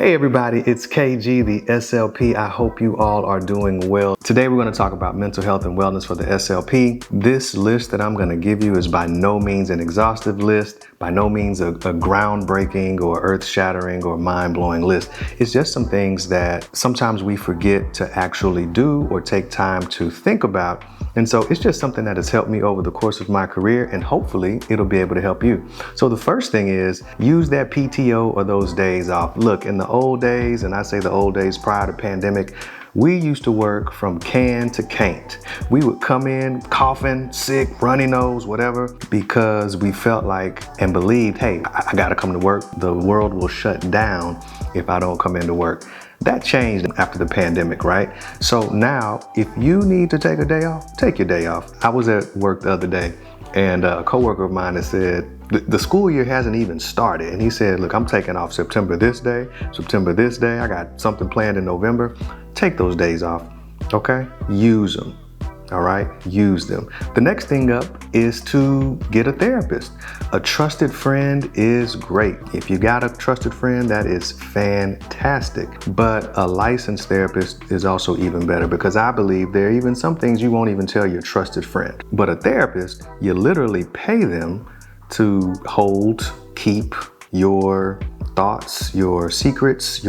Hey everybody, it's KG, the SLP. I hope you all are doing well. Today we're going to talk about mental health and wellness for the SLP. This list that I'm going to give you is by no means an exhaustive list, by no means a groundbreaking or earth-shattering or mind-blowing list. It's just some things that sometimes we forget to actually do or take time to think about. And so it's just something that has helped me over the course of my career, and hopefully it'll be able to help you. So the first thing is use that PTO or those days off. Look, in the old days, and I say the old days prior to pandemic, we used to work from can to can't. We would come in coughing, sick, runny nose, whatever, because we felt like and believed, hey, I gotta come to work. The world will shut down if I don't come into work. That changed after the pandemic, right? So now, if you need to take a day off, take your day off. I was at work the other day, and a coworker of mine has said, the school year hasn't even started. And he said, look, I'm taking off September this day, I got something planned in November. Take those days off, okay? Use them. All right, use them. The next thing up is to get a therapist. A trusted friend is great. If you got a trusted friend, that is fantastic. But a licensed therapist is also even better, because I believe there are even some things you won't even tell your trusted friend. But a therapist, you literally pay them to hold, keep your thoughts, your secrets,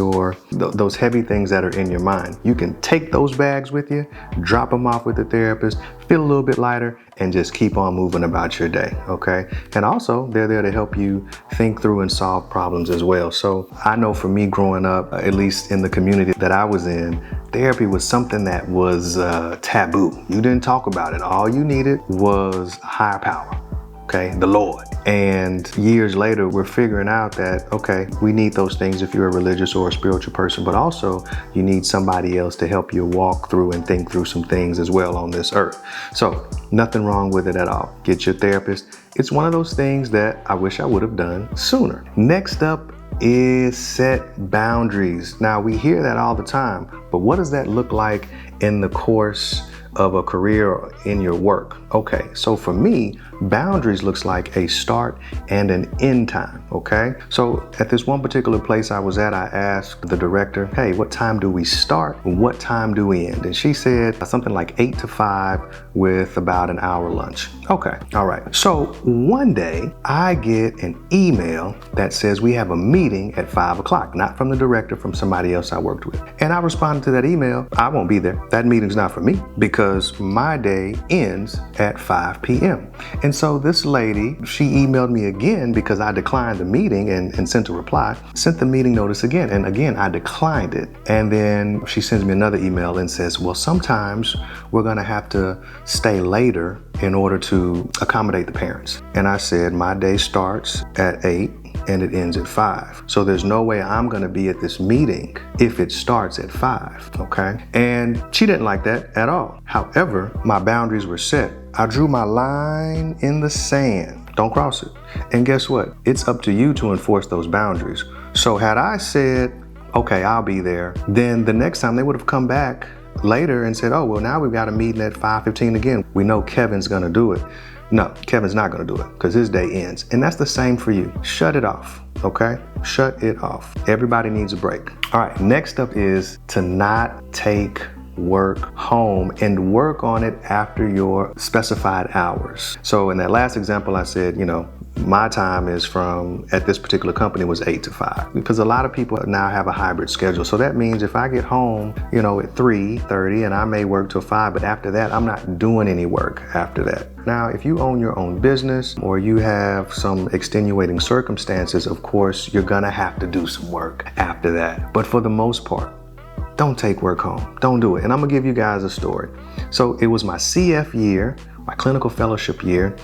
those heavy things that are in your mind. You can take those bags with you, drop them off with the therapist, feel a little bit lighter, and just keep on moving about your day, okay? And also, they're there to help you think through and solve problems as well. So I know for me growing up, at least in the community that I was in, therapy was something that was taboo. You didn't talk about it. All you needed was higher power. Okay, the Lord. And years later, we're figuring out that, okay, we need those things if you're a religious or a spiritual person, but also you need somebody else to help you walk through and think through some things as well on this earth. So nothing wrong with it at all. Get your therapist. It's one of those things that I wish I would have done sooner. Next up is set boundaries. Now, we hear that all the time, but what does that look like in the course of a career or in your work? Okay, so for me, boundaries looks like a start and an end time, okay? So at this one particular place I was at, I asked the director, hey, what time do we start? What time do we end? And she said something like 8 to 5 with about an hour lunch. Okay, all right. So one day I get an email that says we have a meeting at 5 o'clock, not from the director, from somebody else I worked with. And I responded to that email, I won't be there. That meeting's not for me, because my day ends at 5 p.m. And so this lady, she emailed me again because I declined the meeting and sent a reply, sent the meeting notice again. And again, I declined it. And then she sends me another email and says, well, sometimes we're gonna have to stay later in order to accommodate the parents. And I said, my day starts at 8 and it ends at 5. So there's no way I'm gonna be at this meeting if it starts at 5, okay? And she didn't like that at all. However, my boundaries were set. I drew my line in the sand. Don't cross it. And guess what? It's up to you to enforce those boundaries. So had I said, okay, I'll be there, then the next time they would have come back later and said, oh, well, now we've got a meeting at 5:15 again. We know Kevin's gonna do it. No, Kevin's not gonna do it because his day ends. And that's the same for you. Shut it off, okay? Shut it off. Everybody needs a break. All right, next up is to not take work home and work on it after your specified hours. So in that last example, I said, my time is from, at this particular company, was 8 to 5, because a lot of people now have a hybrid schedule. So that means if I get home, at 3:30 and I may work till 5, but after that, I'm not doing any work after that. Now, if you own your own business or you have some extenuating circumstances, of course, you're gonna have to do some work after that. But for the most part, don't take work home. Don't do it. And I'm gonna give you guys a story. So it was my CF year, my clinical fellowship year,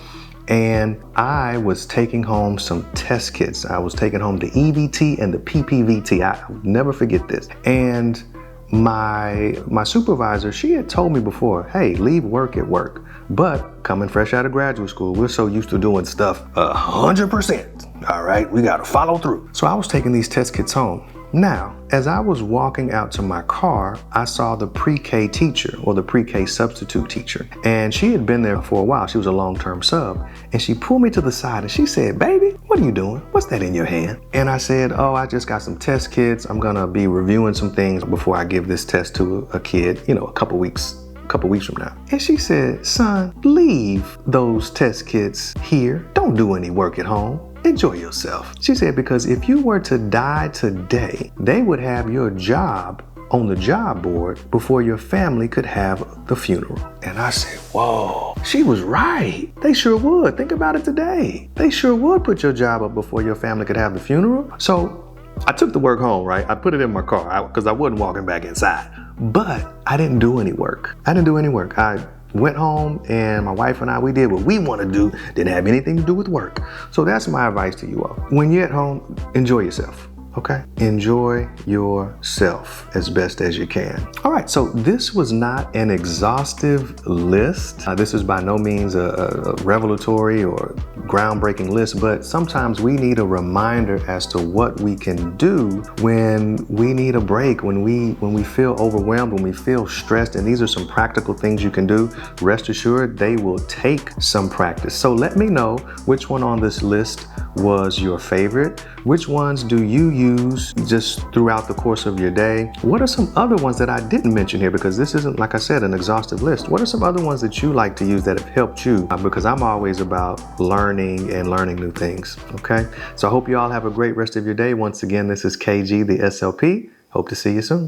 and I was taking home some test kits. I was taking home the EVT and the PPVT. I'll never forget this. And my supervisor, she had told me before, hey, leave work at work. But coming fresh out of graduate school, we're so used to doing stuff 100%. All right, we gotta follow through. So I was taking these test kits home. Now, as I was walking out to my car, I saw the pre-K teacher, or the pre-K substitute teacher. And she had been there for a while. She was a long-term sub. And she pulled me to the side and she said, baby, what what are you doing? What's that in your hand? And I said, oh, I just got some test kits. I'm gonna be reviewing some things before I give this test to a kid, you know, a couple weeks from now. And she said, son, leave those test kits here. Don't do any work at home. Enjoy yourself. She said, because if you were to die today, they would have your job on the job board before your family could have the funeral. And I said, whoa, she was right. They sure would. Think about it today. They sure would put your job up before your family could have the funeral. So I took the work home, right? I put it in my car because I wasn't walking back inside. But I didn't do any work. I went home and my wife and I, we did what we want to do. Didn't have anything to do with work. So that's my advice to you all. When you're at home, enjoy yourself. Okay? Enjoy yourself as best as you can. All right, so this was not an exhaustive list. This is by no means a revelatory or groundbreaking list, but sometimes we need a reminder as to what we can do when we need a break, when we feel overwhelmed, when we feel stressed, and these are some practical things you can do. Rest assured, they will take some practice. So let me know which one on this list was your favorite. Which ones do you use just throughout the course of your day? What are some other ones that I didn't mention here? Because this isn't, like I said, an exhaustive list. What are some other ones that you like to use that have helped you? Because I'm always about learning and learning new things, okay? So I hope you all have a great rest of your day. Once again, this is KG, the SLP. Hope to see you soon.